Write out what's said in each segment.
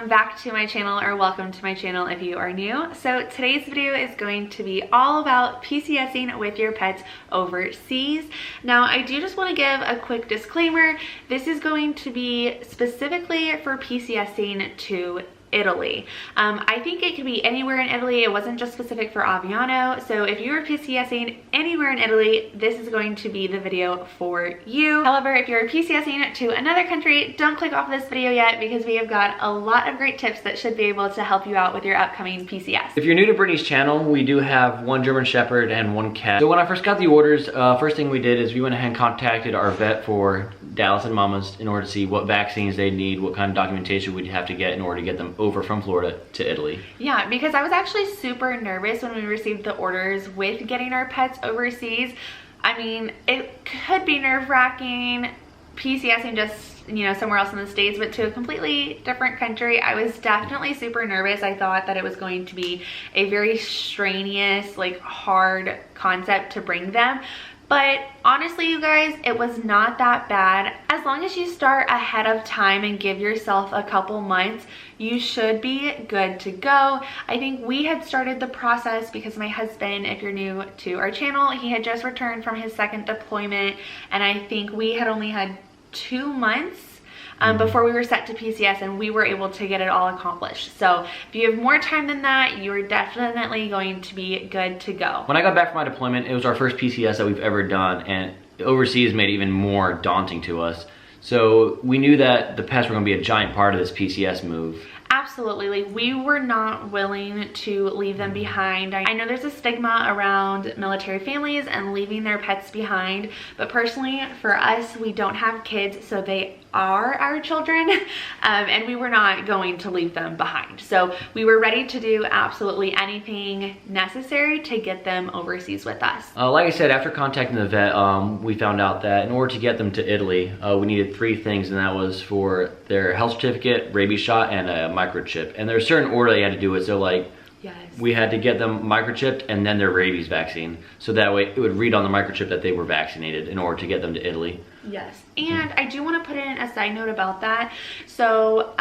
welcome back to my channel, or welcome to my channel if you are new. So today's video is going to be all about PCSing with your pets overseas. Now I do just want to give a quick disclaimer. This is going to be specifically for PCSing to Italy. I think it could be anywhere in Italy. It wasn't just specific for Aviano. So if you're PCSing anywhere in Italy, this is going to be the video for you. However, if you're PCSing to another country, don't click off this video yet because we have got a lot of great tips that should be able to help you out with your upcoming PCS. If you're new to Brittany's channel, we do have one German Shepherd and one cat. So when I first got the orders, first thing we did is we went ahead and contacted our vet for Dallas and Mama's in order to see what vaccines they need, what kind of documentation we'd have to get in order to get them over from Florida to Italy. Yeah, because I was actually super nervous when we received the orders with getting our pets overseas. I mean, it could be nerve-wracking PCSing just, you know, somewhere else in the States, but to a completely different country. I was definitely super nervous. I thought that it was going to be a very strenuous, like hard concept to bring them. But honestly, you guys, it was not that bad. As long as you start ahead of time and give yourself a couple months, you should be good to go. I think we had started the process because my husband, if you're new to our channel, he had just returned from his second deployment, and I think we had only had 2 months before we were set to PCS, and we were able to get it all accomplished. So if you have more time than that, you are definitely going to be good to go. When I got back from my deployment, it was our first PCS that we've ever done, and overseas made it even more daunting to us. So we knew that the pets were going to be a giant part of this PCS move. Absolutely. Like, we were not willing to leave them behind. I know there's a stigma around military families and leaving their pets behind, but personally for us, we don't have kids, so they are our children, and we were not going to leave them behind. So we were ready to do absolutely anything necessary to get them overseas with us. Like I said, after contacting the vet, we found out that in order to get them to Italy, we needed 3 things, and that was for their health certificate, rabies shot, and a microchip. And there's a certain order they had to do it. So like, yes, we had to get them microchipped and then their rabies vaccine. So that way it would read on the microchip that they were vaccinated in order to get them to Italy. Yes, and I do want to put in a side note about that. So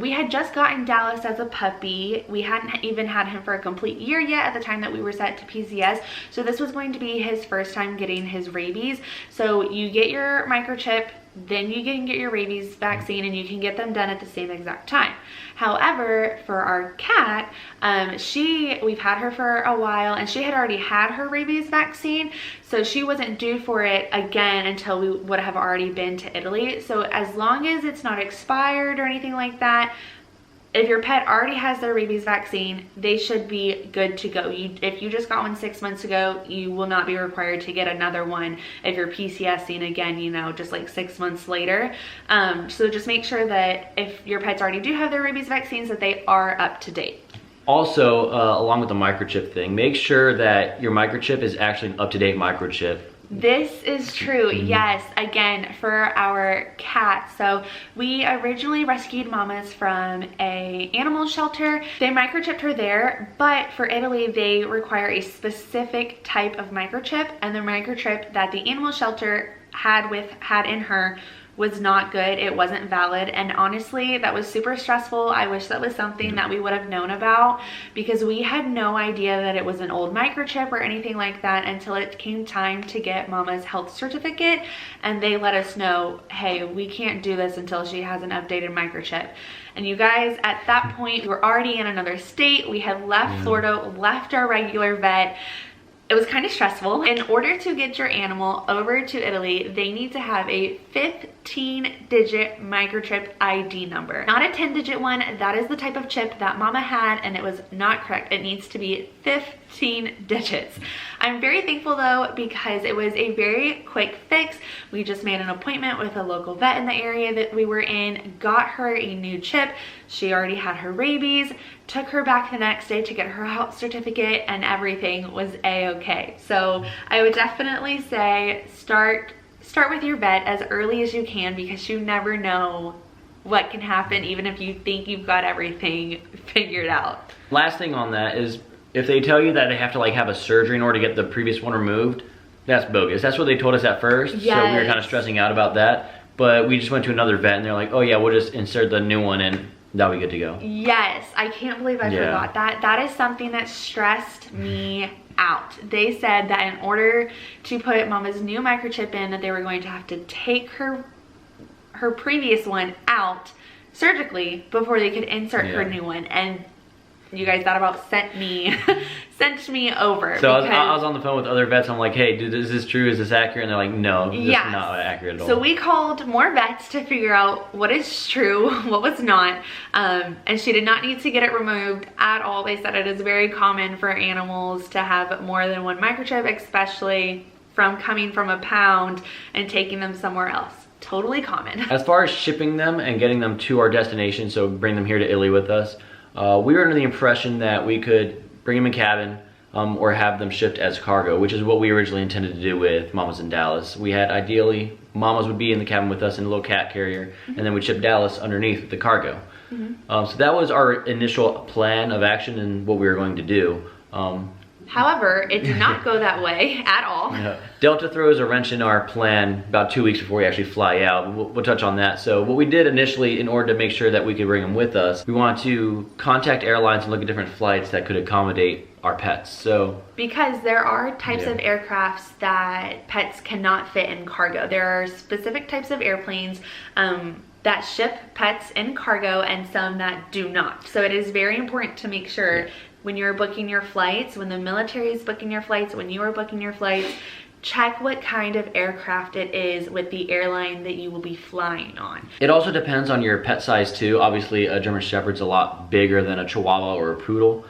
we had just gotten Dallas as a puppy. We hadn't even had him for a complete year yet at the time that we were set to PCS. So this was going to be his first time getting his rabies. So you get your microchip, then you can get your rabies vaccine, and you can get them done at the same exact time. However, for our cat, we've had her for a while, and she had already had her rabies vaccine, so she wasn't due for it again until we would have already been to Italy. So as long as it's not expired or anything like that, if your pet already has their rabies vaccine, they should be good to go. If you just got one 6 months ago, you will not be required to get another one if you're PCSing again, you know, just like 6 months later. So just make sure that if your pets already do have their rabies vaccines, that they are up to date. Also, along with the microchip thing, make sure that your microchip is actually an up-to-date microchip. This is true. Yes, again, for our cat. So we originally rescued Mama's from a animal shelter. They microchipped her there, but for Italy, they require a specific type of microchip, and the microchip that the animal shelter had in her was not good. It wasn't valid, and honestly that was super stressful. I wish that was something that we would have known about, because we had no idea that it was an old microchip or anything like that until it came time to get Mama's health certificate, and they let us know, hey, we can't do this until she has an updated microchip. And you guys, at that point, we were already in another state. We had left Florida, left our regular vet. It was kind of stressful. In order to get your animal over to Italy, they need to have a 15-digit microchip ID number. Not a 10-digit one. That is the type of chip that Mama had, and it was not correct. It needs to be 15 digits. I'm very thankful though, because it was a very quick fix. We just made an appointment with a local vet in the area that we were in, got her a new chip. She already had her rabies, took her back the next day to get her health certificate, and everything was a-okay. So I would definitely say start with your vet as early as you can, because you never know what can happen, even if you think you've got everything figured out. Last thing on that is, if they tell you that they have to like have a surgery in order to get the previous one removed, that's bogus. That's what they told us at first. Yes. So we were kind of stressing out about that. But we just went to another vet and they're like, oh yeah, we'll just insert the new one in that'll be good to go. Yes, I can't believe I forgot that. That is something that stressed me out. They said that in order to put Mama's new microchip in, that they were going to have to take her previous one out surgically before they could insert her new one. And you guys, that about sent me over. So I was on the phone with other vets. I'm like, hey, dude, is this true? Is this accurate? And they're like, no, this is not accurate at all. So we called more vets to figure out what is true, what was not. And she did not need to get it removed at all. They said it is very common for animals to have more than one microchip, especially from coming from a pound and taking them somewhere else. Totally common. As far as shipping them and getting them to our destination, so bring them here to Italy with us, we were under the impression that we could bring them in cabin or have them shipped as cargo, which is what we originally intended to do with Mama's in Dallas. We had ideally Mama's would be in the cabin with us in a little cat carrier, and then we'd ship Dallas underneath with the cargo. So that was our initial plan of action and what we were going to do. However, it did not go that way at all. Delta throws a wrench in our plan about 2 weeks before we actually fly out. We'll touch on that. So what we did initially, in order to make sure that we could bring them with us, we wanted to contact airlines and look at different flights that could accommodate our pets. So because there are types of aircrafts that pets cannot fit in cargo. There are specific types of airplanes that ship pets in cargo and some that do not. So it is very important to make sure when you're booking your flights, when the military is booking your flights, when you are booking your flights, check what kind of aircraft it is with the airline that you will be flying on. It also depends on your pet size too. Obviously a German Shepherd's a lot bigger than a Chihuahua or a Poodle.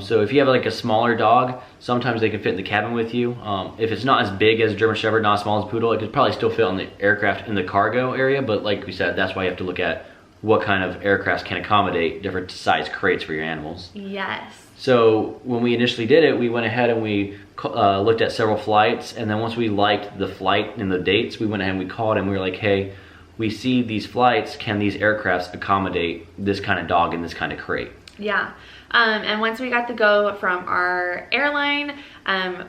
So if you have like a smaller dog, sometimes they can fit in the cabin with you. If it's not as big as a German Shepherd, not as small as a Poodle, it could probably still fit on the aircraft in the cargo area. But like we said, that's why you have to look at what kind of aircrafts can accommodate different size crates for your animals. Yes. So when we initially did it, we went ahead and we looked at several flights, and then once we liked the flight and the dates, we went ahead and we called and we were like, hey, we see these flights, can these aircrafts accommodate this kind of dog in this kind of crate? Yeah. And once we got the go from our airline,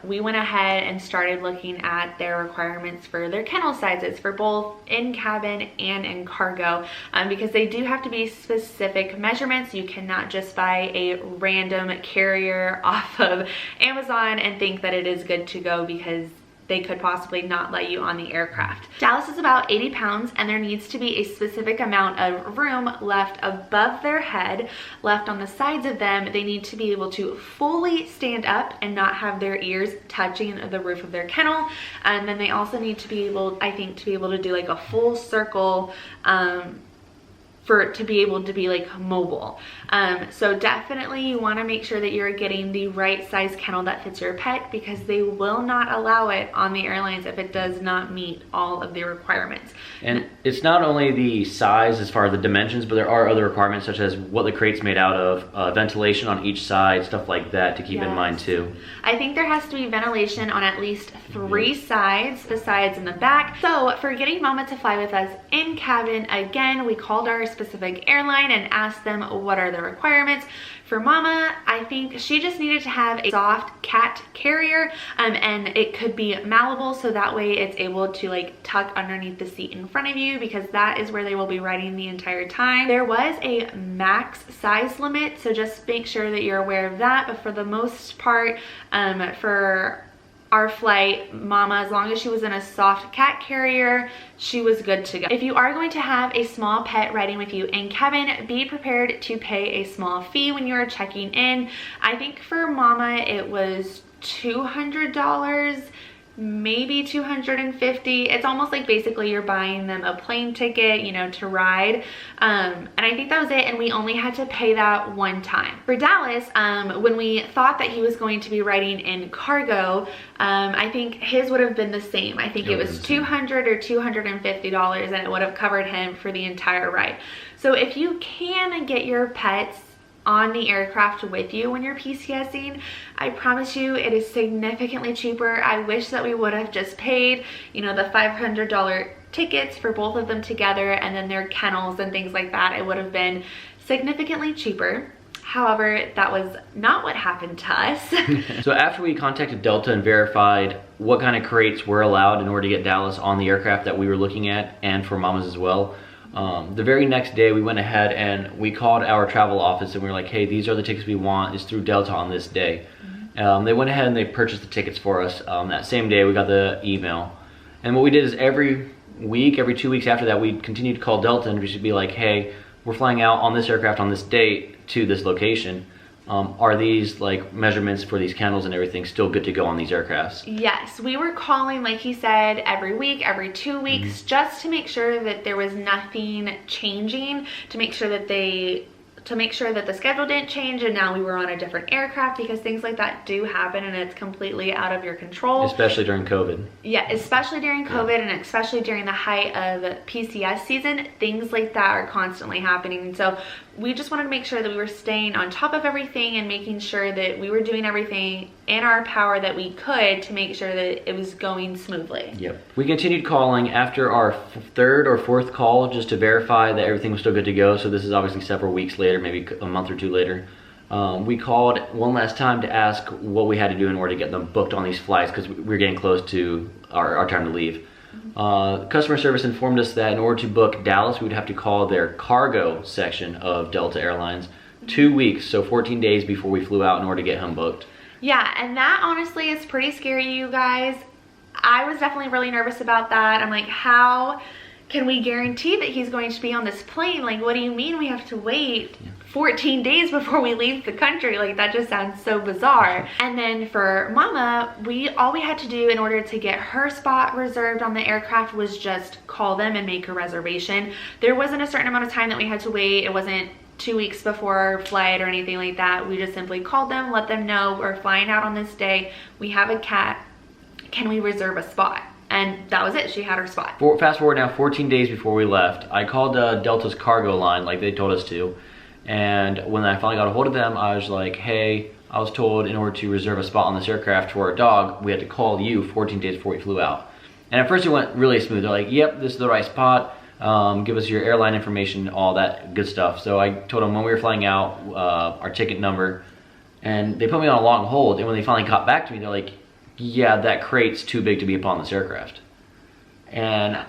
we went ahead and started looking at their requirements for their kennel sizes for both in cabin and in cargo, because they do have to be specific measurements. You cannot just buy a random carrier off of Amazon and think that it is good to go, because they could possibly not let you on the aircraft. Dallas is about 80 pounds, and there needs to be a specific amount of room left above their head, left on the sides of them. They need to be able to fully stand up and not have their ears touching the roof of their kennel. And then they also need to be able, I think, to be able to do like a full circle for it to be able to be like mobile. So definitely you wanna make sure that you're getting the right size kennel that fits your pet, because they will not allow it on the airlines if it does not meet all of the requirements. And it's not only the size as far as the dimensions, but there are other requirements such as what the crate's made out of, ventilation on each side, stuff like that to keep in mind too. I think there has to be ventilation on at least 3 sides, the sides and the back. So for getting Mama to fly with us in cabin, again, we called our specific airline and asked them what are the requirements. For Mama, I think she just needed to have a soft cat carrier, and it could be malleable, so that way it's able to like tuck underneath the seat in front of you, because that is where they will be riding the entire time. There was a max size limit, so just make sure that you're aware of that. But for the most part, for our flight, Mama, as long as she was in a soft cat carrier, she was good to go. If you are going to have a small pet riding with you in cabin, be prepared to pay a small fee when you are checking in. I think for Mama it was $200, maybe $250. It's almost like basically you're buying them a plane ticket, you know, to ride. And I think that was it, and we only had to pay that one time. For Dallas, when we thought that he was going to be riding in cargo, I think his would have been the same. I think it was $200 or $250, and it would have covered him for the entire ride. So if you can get your pets on the aircraft with you when you're PCSing, I promise you it is significantly cheaper. I wish that we would have just paid, you know, the $500 tickets for both of them together, and then their kennels and things like that. It would have been significantly cheaper. However, that was not what happened to us. So after we contacted Delta and verified what kind of crates were allowed in order to get Dallas on the aircraft that we were looking at, and for Mama's as well, The very next day we went ahead and we called our travel office and we were like, hey, these are the tickets we want. It's through Delta on this day. They went ahead and they purchased the tickets for us. That same day we got the email. And what we did is every week, every 2 weeks after that, we'd continue to call Delta and we should be like, hey, we're flying out on this aircraft on this date to this location. Are these like measurements for these kennels and everything still good to go on these aircrafts? Yes, we were calling, like he said, every week, every 2 weeks, just to make sure that there was nothing changing, to make sure that the schedule didn't change and now we were on a different aircraft, because things like that do happen and it's completely out of your control. Especially during COVID. Yeah, especially during COVID and especially during the height of PCS season, things like that are constantly happening. So we just wanted to make sure that we were staying on top of everything and making sure that we were doing everything in our power that we could to make sure that it was going smoothly. Yep. We continued calling after our third or fourth call just to verify that everything was still good to go. So this is obviously several weeks later, maybe a month or two later. We called one last time to ask what we had to do in order to get them booked on these flights, because we were getting close to our time to leave. Customer service informed us that in order to book Dallas, we would have to call their cargo section of Delta Airlines 2 weeks, so 14 days before we flew out in order to get him booked. Yeah, and that honestly is pretty scary, you guys. I was definitely really nervous about that. I'm like, how can we guarantee that he's going to be on this plane? Like, what do you mean we have to wait 14 days before we leave the country? Like, that just sounds so bizarre. And then for Mama, all we had to do in order to get her spot reserved on the aircraft was just call them and make a reservation. There wasn't a certain amount of time that we had to wait. It wasn't 2 weeks before our flight or anything like that. We just simply called them, let them know we're flying out on this day. We have a cat. Can we reserve a spot? And that was it. She had her spot. Fast forward now 14 days before we left, I called Delta's cargo line like they told us to. And when I finally got a hold of them, I was like, hey, I was told in order to reserve a spot on this aircraft for our dog, we had to call you 14 days before we flew out. And at first it went really smooth. They're like, yep, this is the right spot. Give us your airline information, all that good stuff. So I told them when we were flying out, our ticket number, and they put me on a long hold. And when they finally got back to me, they're like, yeah, that crate's too big to be upon this aircraft. And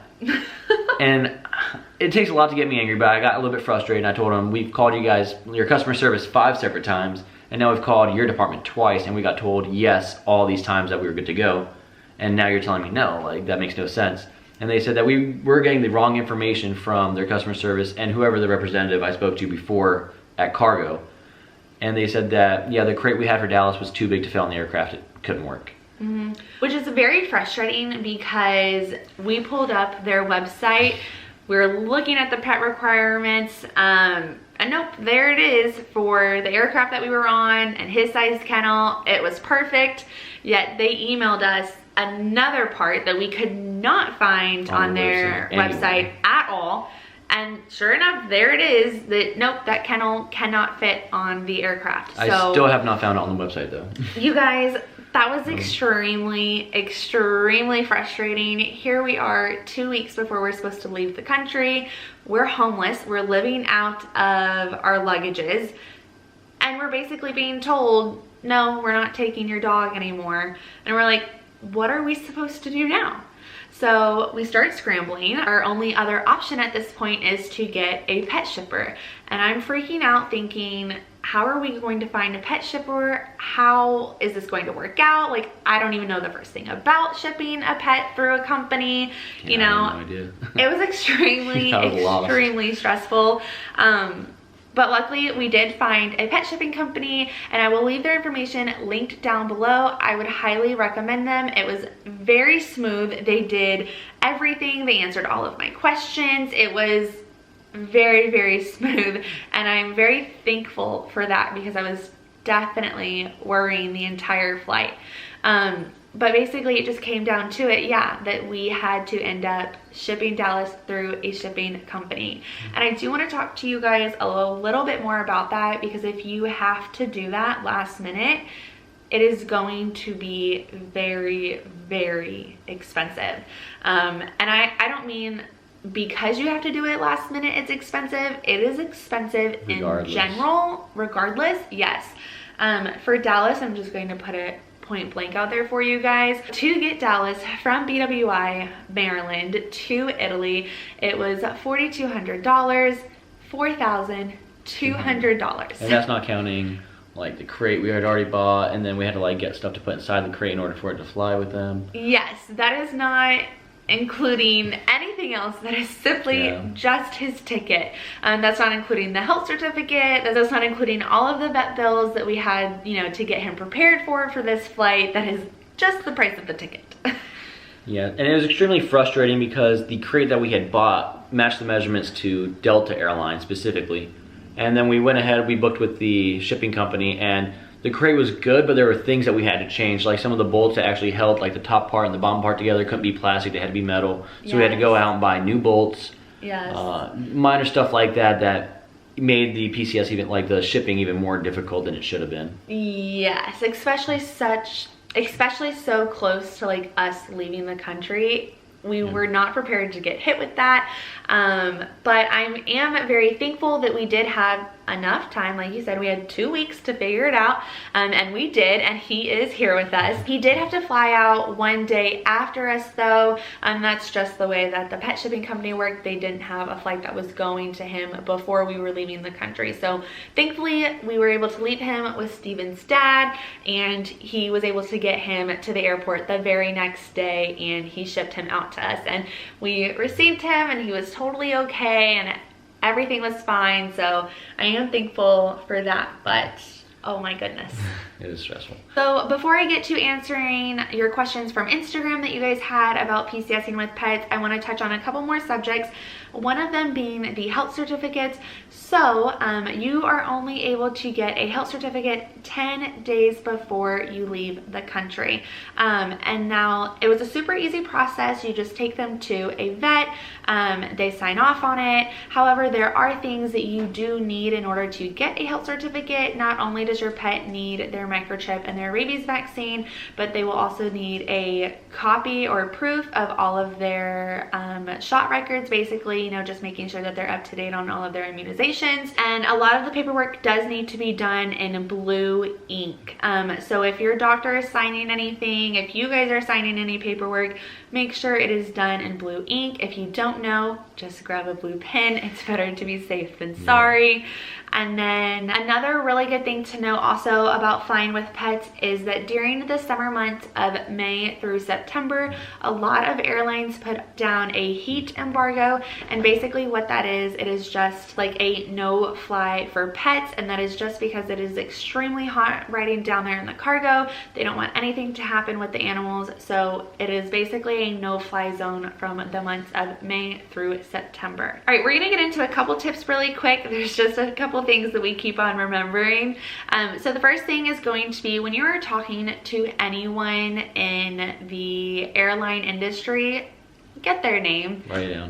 it takes a lot to get me angry, but I got a little bit frustrated and I told them, we've called you guys, your customer service 5 separate times, and now we've called your department twice and we got told yes all these times that we were good to go, and now you're telling me no. Like, that makes no sense. And they said that we were getting the wrong information from their customer service and whoever the representative I spoke to before at cargo. And they said that, yeah, the crate we had for Dallas was too big to fit on the aircraft. It couldn't work. Which is very frustrating because we pulled up their website, we were looking at the pet requirements, and nope, there it is for the aircraft that we were on and his size kennel. It was perfect, yet they emailed us another part that we could not find on their website at all. And sure enough, there it is, that nope, that kennel cannot fit on the aircraft. I still have not found it on the website though. You guys, that was extremely frustrating. Here we are 2 weeks before we're supposed to leave the country. We're homeless. We're living out of our luggages. And we're basically being told, no, we're not taking your dog anymore. And we're like, what are we supposed to do now? So we start scrambling. Our only other option at this point is to get a pet shipper. And I'm freaking out thinking, how are we going to find a pet shipper? How is this going to work out? Like, I don't even know the first thing about shipping a pet through a company. Yeah, you know, I have no idea. It was extremely stressful. But luckily we did find a pet shipping company, and I will leave their information linked down below. I would highly recommend them. It was very smooth. They did everything. They answered all of my questions. It was very smooth, and I'm very thankful for that because I was definitely worrying the entire flight. But basically it just came down to it, yeah, that we had to end up shipping Dallas through a shipping company. And I do want to talk to you guys a little bit more about that, because if you have to do that last minute, it is going to be very expensive. And I don't mean because you have to do it last minute it's expensive. It is expensive in general, regardless, yes. For Dallas, I'm just going to put it point blank out there for you guys. To get Dallas from BWI, Maryland to Italy, it was $4,200, $4,200. And that's not counting like the crate we had already bought, and then we had to like get stuff to put inside the crate in order for it to fly with them. Yes, that is not including anything else. That is simply just his ticket. That's not including the health certificate. That's not including all of the vet bills that we had, you know, to get him prepared for this flight. That is just the price of the ticket. Yeah, and it was extremely frustrating because the crate that we had bought matched the measurements to Delta Airlines specifically. And then we went ahead, we booked with the shipping company, and the crate was good, but there were things that we had to change. Like some of the bolts that actually held like the top part and the bottom part together couldn't be plastic, they had to be metal. So we had to go out and buy new bolts. Yes. Minor stuff like that that made the PCS even, like the shipping, even more difficult than it should have been. Yes, especially so close to like us leaving the country. We were not prepared to get hit with that. But I am very thankful that we did have enough time. Like you said, we had 2 weeks to figure it out, and we did, and he is here with us. He did have to fly out 1 day after us though, and that's just the way that the pet shipping company worked. They didn't have a flight that was going to him before we were leaving the country. So thankfully we were able to leave him with Steven's dad, and he was able to get him to the airport the very next day, and he shipped him out to us, and we received him, and he was totally okay, and everything was fine. So I am thankful for that, but oh my goodness. It is stressful. So before I get to answering your questions from Instagram that you guys had about PCSing with pets, I want to touch on a couple more subjects. One of them being the health certificates. So you are only able to get a health certificate 10 days before you leave the country. And now it was a super easy process. You just take them to a vet, they sign off on it. However, there are things that you do need in order to get a health certificate. Not only does your pet need their microchip and their rabies vaccine, but they will also need a copy or proof of all of their shot records, basically, you know, just making sure that they're up to date on all of their immunizations. And a lot of the paperwork does need to be done in blue ink. So if your doctor is signing anything, if you guys are signing any paperwork, make sure it is done in blue ink. If you don't know, just grab a blue pen. It's better to be safe than sorry. And then another really good thing to know also about flying with pets is that during the summer months of May through September, a lot of airlines put down a heat embargo. And basically what that is, it is just like a no fly for pets. And that is just because it is extremely hot riding down there in the cargo. They don't want anything to happen with the animals. So it is basically a no fly zone from the months of May through September. All right, we're gonna get into a couple tips really quick. There's just a couple things that we keep on remembering. So the first thing is going to be when you're talking to anyone in the airline industry, get their name,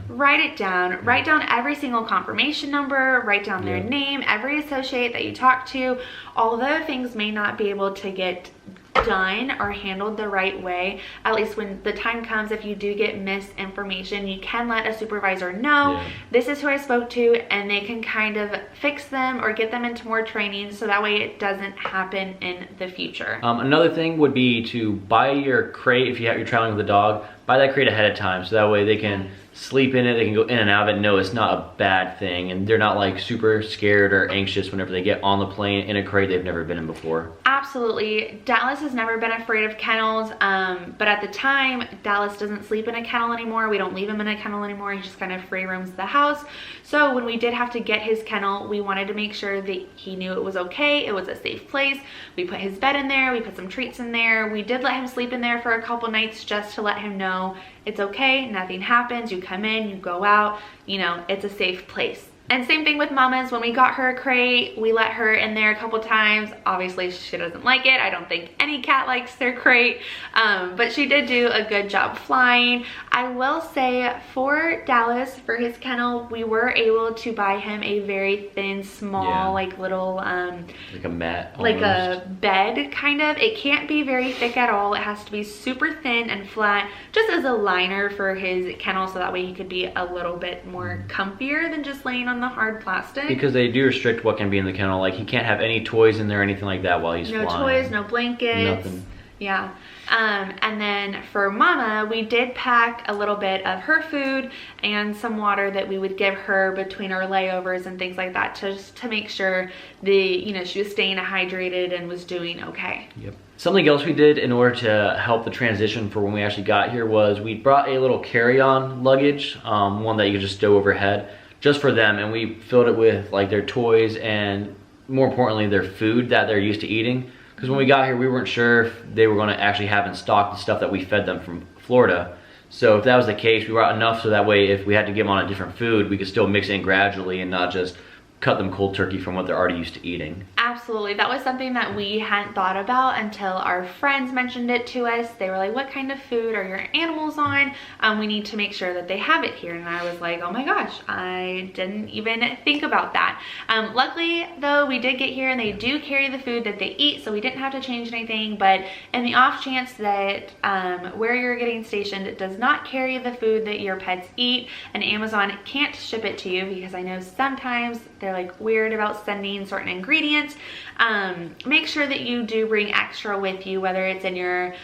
write it down, write down every single confirmation number, write down their name, every associate that you talk to. Although things may not be able to get done or handled the right way, at least when the time comes, if you do get misinformation, you can let a supervisor know, this is who I spoke to, and they can kind of fix them or get them into more training so that way it doesn't happen in the future. Another thing would be to buy your crate. If you're traveling with a dog, buy that crate ahead of time so that way they can sleep in it, they can go in and out of it, know it's not a bad thing, and they're not like super scared or anxious whenever they get on the plane in a crate they've never been in before. Absolutely. Dallas has never been afraid of kennels, but at the time, Dallas doesn't sleep in a kennel anymore. We don't leave him in a kennel anymore. He just kind of free roams the house. So when we did have to get his kennel, we wanted to make sure that he knew it was okay, it was a safe place. We put his bed in there, we put some treats in there. We did let him sleep in there for a couple nights just to let him know it's okay, nothing happens. You come in, you go out, you know, it's a safe place. And same thing with Mama's. When we got her a crate, we let her in there a couple times. Obviously, she doesn't like it. I don't think any cat likes their crate, but she did do a good job flying. I will say for Dallas, for his kennel, we were able to buy him a very thin, small, like little, like a mat, like a bed kind of. It can't be very thick at all. It has to be super thin and flat, just as a liner for his kennel, so that way he could be a little bit more comfier than just laying on the hard plastic. Because they do restrict what can be in the kennel. Like he can't have any toys in there or anything like that while he's flying. No toys, no blankets. Nothing. Yeah. And then for Mama, we did pack a little bit of her food and some water that we would give her between our layovers and things like that, just to make sure she was staying hydrated and was doing okay. Yep. Something else we did in order to help the transition for when we actually got here was we brought a little carry-on luggage, one that you could just stow overhead, just for them, and we filled it with like their toys and more importantly their food that they're used to eating. Because when we got here, we weren't sure if they were going to actually have in stock the stuff that we fed them from Florida. So if that was the case, we brought enough so that way if we had to give them on a different food, we could still mix it in gradually and not just cut them cold turkey from what they're already used to eating. Absolutely. That was something that we hadn't thought about until our friends mentioned it to us. They were like, what kind of food are your animals on? We need to make sure that they have it here. And I was like, oh my gosh, I didn't even think about that. Luckily though, we did get here and they do carry the food that they eat, so we didn't have to change anything. But in the off chance that where you're getting stationed, it does not carry the food that your pets eat, and Amazon can't ship it to you, because I know sometimes they're like weird about sending certain ingredients. Make sure that you do bring extra with you, whether it's in your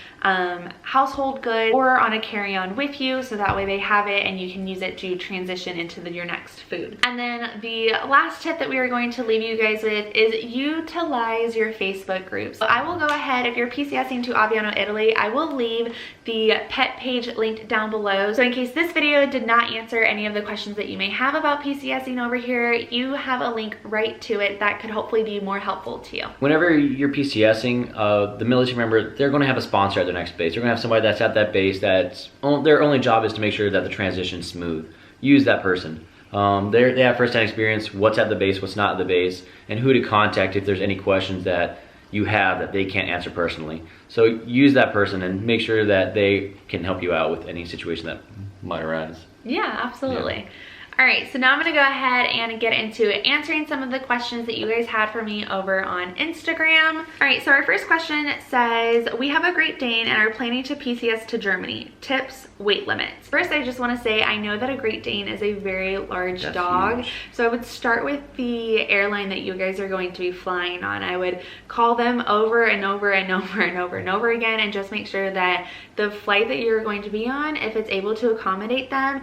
household goods or on a carry-on with you, so that way they have it and you can use it to transition into your next food. And then the last tip that we are going to leave you guys with is utilize your Facebook groups. So I will go ahead, if you're PCSing to Aviano, Italy, I will leave the pet page linked down below. So in case this video did not answer any of the questions that you may have about PCSing over here, you have a link right to it that could hopefully be more helpful to you. Whenever you're PCSing, the military member, they're going to have a sponsor at their next base. They're going to have somebody that's at that base that's their only job is to make sure that the transition's smooth. Use that person. They have first-hand experience, what's at the base, what's not at the base, and who to contact if there's any questions that you have that they can't answer personally. So use that person and make sure that they can help you out with any situation that might arise. Yeah, absolutely. Yeah. All right, so now I'm gonna go ahead and get into answering some of the questions that you guys had for me over on Instagram. All right, so our first question says, we have a Great Dane and are planning to PCS to Germany. Tips, weight limits. First, I just wanna say, I know that a Great Dane is a very large dog. Huge. So I would start with the airline that you guys are going to be flying on. I would call them over and over and over and over and over again and just make sure that the flight that you're going to be on, if it's able to accommodate them,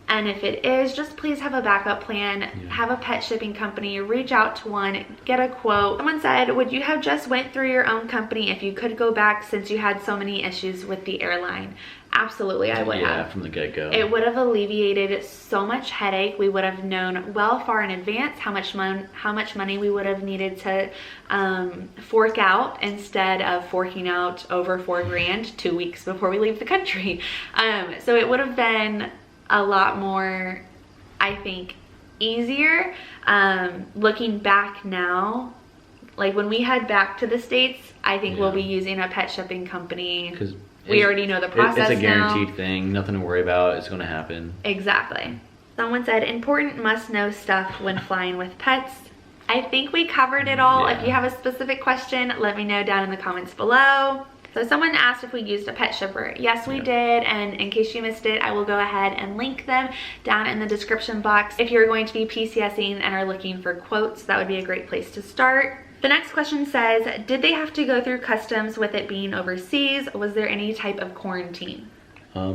and if it is, just please have a backup plan. Have a pet shipping company, reach out to one, get a quote. Someone said, would you have just went through your own company if you could go back since you had so many issues with the airline? Absolutely, I would have. Yeah, from the get-go. It would have alleviated so much headache. We would have known well far in advance how much money we would have needed to fork out, instead of forking out over $4 grand 2 weeks before we leave the country. So it would have been a lot more, I think, easier. Looking back now, like when we head back to the States, I think we'll be using a pet shipping company. Because we already know the process. It's a guaranteed thing, nothing to worry about, it's gonna happen. Exactly. Someone said, important must-know stuff when flying with pets. I think we covered it all. If you have a specific question, let me know down in the comments below. So someone asked if we used a pet shipper. Yes, we did, and in case you missed it, I will go ahead and link them down in the description box. If you're going to be PCSing and are looking for quotes, that would be a great place to start. The next question says, did they have to go through customs with it being overseas? Was there any type of quarantine?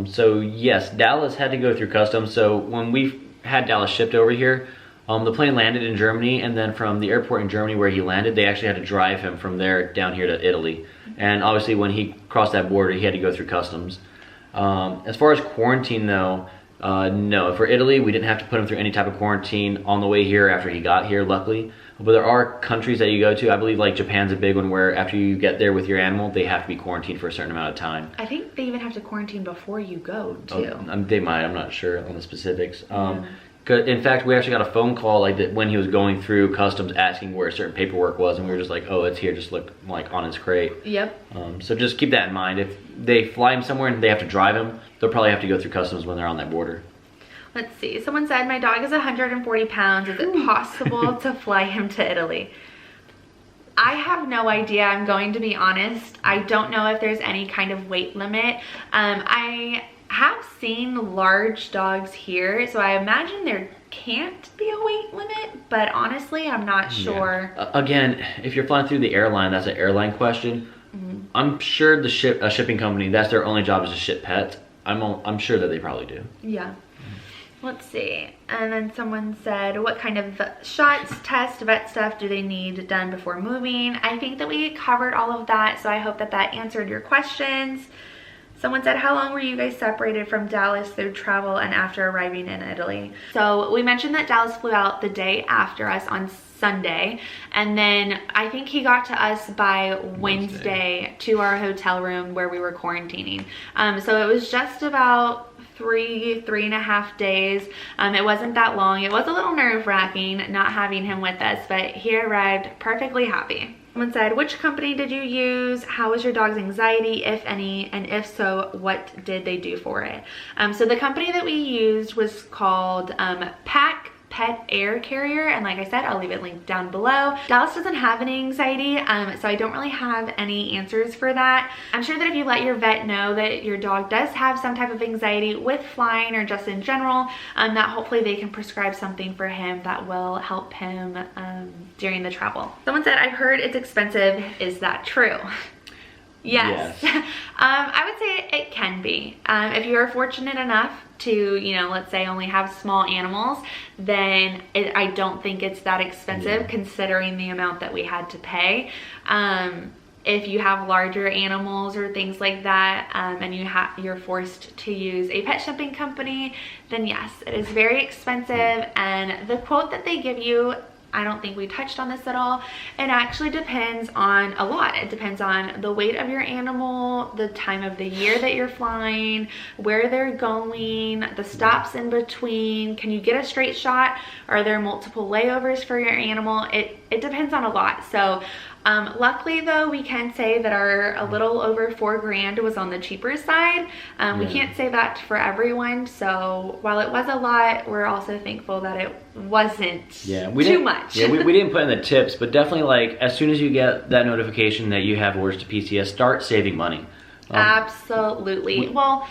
So yes, Dallas had to go through customs. So when we had Dallas shipped over here, the plane landed in Germany, and then from the airport in Germany where he landed, they actually had to drive him from there down here to Italy. And obviously when he crossed that border, he had to go through customs. As far as quarantine though, no. For Italy, we didn't have to put him through any type of quarantine on the way here after he got here, luckily. But there are countries that you go to, I believe like Japan's a big one, where after you get there with your animal, they have to be quarantined for a certain amount of time. I think they even have to quarantine before you go too. They might, I'm not sure on the specifics. In fact, we actually got a phone call like that when he was going through customs asking where certain paperwork was, and we were just like, oh, it's here, just look like on his crate. Yep. So just keep that in mind. If they fly him somewhere and they have to drive him, they'll probably have to go through customs when they're on that border. Let's see, someone said, my dog is 140 pounds. Is it possible to fly him to Italy? I have no idea, I'm going to be honest. I don't know if there's any kind of weight limit. I have seen large dogs here, so I imagine there can't be a weight limit, but honestly, I'm not sure. Again, if you're flying through the airline, that's an airline question. I'm sure the shipping company, that's their only job is to ship pets. I'm sure that they probably do. Yeah. Let's see. And then someone said, what kind of shots, tests, vet stuff do they need done before moving? I think that we covered all of that, so I hope that that answered your questions. Someone said, how long were you guys separated from Dallas through travel and after arriving in Italy? So we mentioned that Dallas flew out the day after us on Sunday, and then I think he got to us by Wednesday to our hotel room where we were quarantining. So it was just about three and a half days. It wasn't that long. It was a little nerve-wracking not having him with us, but he arrived perfectly happy. Someone said, which company did you use? How was your dog's anxiety, if any? And if so, what did they do for it? So the company that we used was called Pet Air Carrier, and like I said, I'll leave it linked down below. Dallas doesn't have any anxiety, so I don't really have any answers for that. I'm sure that if you let your vet know that your dog does have some type of anxiety with flying or just in general, that hopefully they can prescribe something for him that will help him during the travel. Someone said, I've heard it's expensive. Is that true? Yes. I would say it can be. If you're fortunate enough to, you know, let's say only have small animals, then I don't think it's that expensive considering the amount that we had to pay. If you have larger animals or things like that, and you're forced to use a pet shipping company, then yes, it is very expensive. And the quote that they give you, I don't think we touched on this at all. It actually depends on a lot. It depends on the weight of your animal, the time of the year that you're flying, where they're going, the stops in between. Can you get a straight shot? Are there multiple layovers for your animal? It depends on a lot. So luckily though, we can say that our a little over $4,000 was on the cheaper side. We can't say that for everyone. So while it was a lot, we're also thankful that it wasn't too much. Yeah, we didn't put in the tips, but definitely like as soon as you get that notification that you have orders to PCS, start saving money. Absolutely. Well,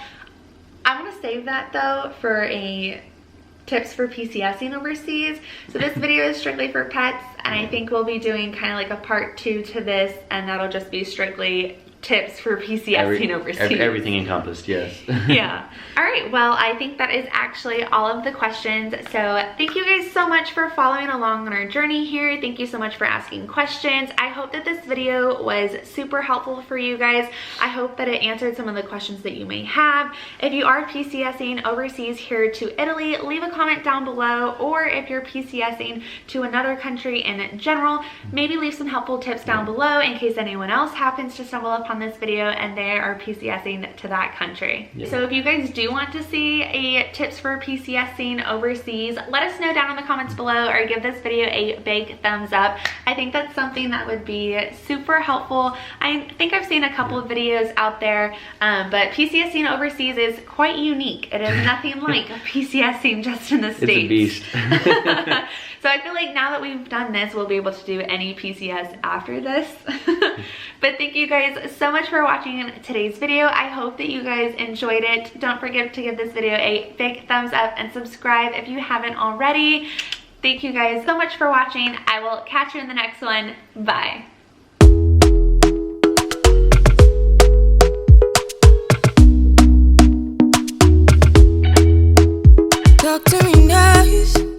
I want to save that though for a tips for PCSing overseas. So this video is strictly for pets, and I think we'll be doing kind of like a part 2 to this, and that'll just be strictly tips for PCSing overseas. Everything encompassed, yes. Yeah. All right, well, I think that is actually all of the questions. So thank you guys so much for following along on our journey here. Thank you so much for asking questions. I hope that this video was super helpful for you guys. I hope that it answered some of the questions that you may have. If you are PCSing overseas here to Italy, leave a comment down below, or if you're PCSing to another country in general, maybe leave some helpful tips down below in case anyone else happens to stumble upon this video and they are PCSing to that country. So if you guys do want to see a tips for PCSing overseas, let us know down in the comments below, or give this video a big thumbs up. I think that's something that would be super helpful. I think I've seen a couple of videos out there, but PCSing overseas is quite unique. It is nothing like PCSing just in the States. It's a beast. So I feel like now that we've done this, we'll be able to do any PCS after this. But thank you guys so much for watching today's video. I hope that you guys enjoyed it. Don't forget to give this video a big thumbs up and subscribe if you haven't already. Thank you guys so much for watching. I will catch you in the next one. Bye. Talk to me nice.